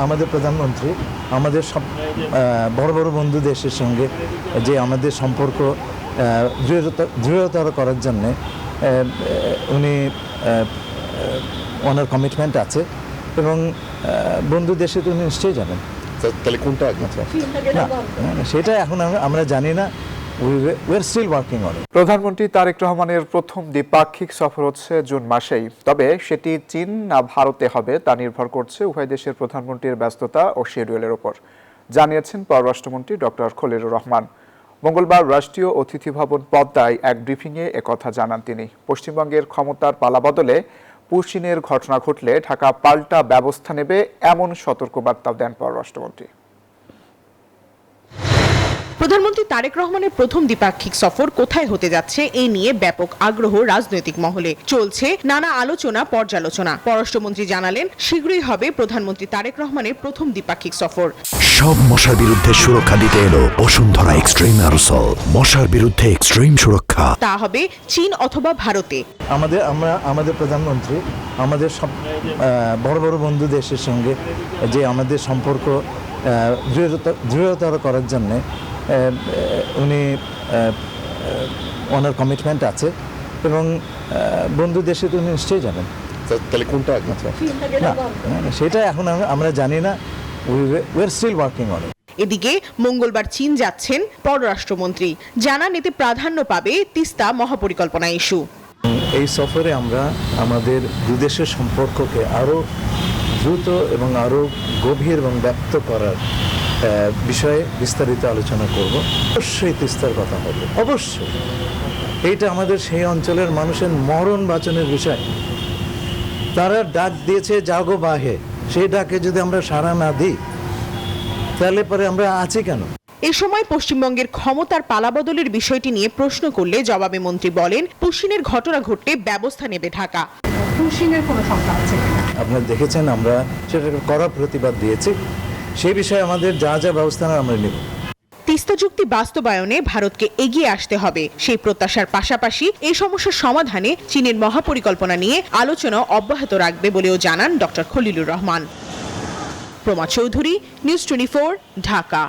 আমাদের প্রধানমন্ত্রী আমাদের সব বড় বড় বন্ধু দেশের সঙ্গে যে আমাদের সম্পর্ক দৃঢ়তর করার জন্যে উনি ওনার কমিটমেন্ট আছে এবং বন্ধু দেশে তো উনি নিশ্চয়ই যাবেন। তাহলে কোনটা না সেটা এখন আমরা জানি না। প্রধানমন্ত্রী তারেক রহমানের প্রথম দ্বিপাক্ষিক সফর হচ্ছে জুন মাসেই, তবে সেটি চীন না ভারতে হবে তা নির্ভর করছে উভয় দেশের প্রধানমন্ত্রীর ব্যস্ততা ও শিডিউলের উপর, জানিয়েছেন পররাষ্ট্রমন্ত্রী ডক্টর খলিলুর রহমান। মঙ্গলবার রাষ্ট্রীয় অতিথি ভবন পদ্মায় এক ব্রিফিংয়ে একথা জানান তিনি। পশ্চিমবঙ্গের ক্ষমতার পালাবদলে পুশিনের ঘটনা ঘটলে ঢাকা পাল্টা ব্যবস্থা নেবে এমন সতর্কবার্তা দেন পররাষ্ট্রমন্ত্রী। প্রধানমন্ত্রী তারেক রহমানের প্রথম দ্বিপাক্ষিক সফর কোথায় হতে যাচ্ছে এ নিয়ে ব্যাপক আগ্রহ রাজনৈতিক মহলে। চলছে নানা আলোচনা পর্যালোচনা। পররাষ্ট্রমন্ত্রী জানালেন শীঘ্রই হবে প্রধানমন্ত্রী তারেক রহমানের প্রথম দ্বিপাক্ষিক সফর। সব মশার বিরুদ্ধে সুরক্ষা দিতে এলো বসুন্ধরা এক্সট্রিম অ্যারোসল, মশার বিরুদ্ধে এক্সট্রিম সুরক্ষা। তা হবে চীন অথবা ভারতে। আমাদের প্রধানমন্ত্রী আমাদের সব বড় বড় বন্ধু দেশের সঙ্গে যে আমাদের সম্পর্ক দৃঢ়তর করার জন্যে উনি ওনার কমিটমেন্ট আছে এবং বন্ধু দেশে তো উনি নিশ্চয়ই যাবেন। তাহলে কোনটা না সেটা এখন আমরা জানি না। We are still working on it. এদিকে মঙ্গলবার চীন যাচ্ছেন পররাষ্ট্রমন্ত্রী। জানান এতে প্রাধান্য পাবে তিস্তা মহাপরিকল্পনা ইস্যু। এই সফরে আমরা আমাদের দুদেশের সম্পর্ককে আরও দ্রুত এবং আরও গভীর এবং ব্যাপ্ত করার বিষয়ে বিস্তারিত আলোচনা করব। অবশ্যই তিস্তার কথা হবে, অবশ্যই। এইটা আমাদের সেই অঞ্চলের মানুষের মরণ বাঁচানোর বিষয়। তারা ডাক দিয়েছে জাগো বাহে, সেই ডাকে যদি আমরা সাড়া না দিই তাহলে পরে আমরা আছি কেন? এ সময় পশ্চিমবঙ্গের ক্ষমতার পালাবদলের বিষয়টি নিয়ে প্রশ্ন করলে জবাবে মন্ত্রী বলেন পুশিনের ঘটনা ঘটলে ব্যবস্থা নেবে ঢাকা। পুশিনের কোনো সংখ্যা আছে? আপনারা দেখেছেন আমরা সেটাকে কড়া প্রতিবাদ দিয়েছি। সেই বিষয়ে আমাদের যা যা ব্যবস্থা আমরা নেব। তিস্তা চুক্তি বাস্তবায়নে ভারতকে এগিয়ে আসতে হবে, সেই প্রত্যাশার পাশাপাশি এই সমস্যার সমাধানে চীনের মহাপরিকল্পনা নিয়ে আলোচনা অব্যাহত রাখবে বলেও জানান ডক্টর খলিলুর রহমান। প্রমা চৌধুরী, নিউজ 24, ঢাকা।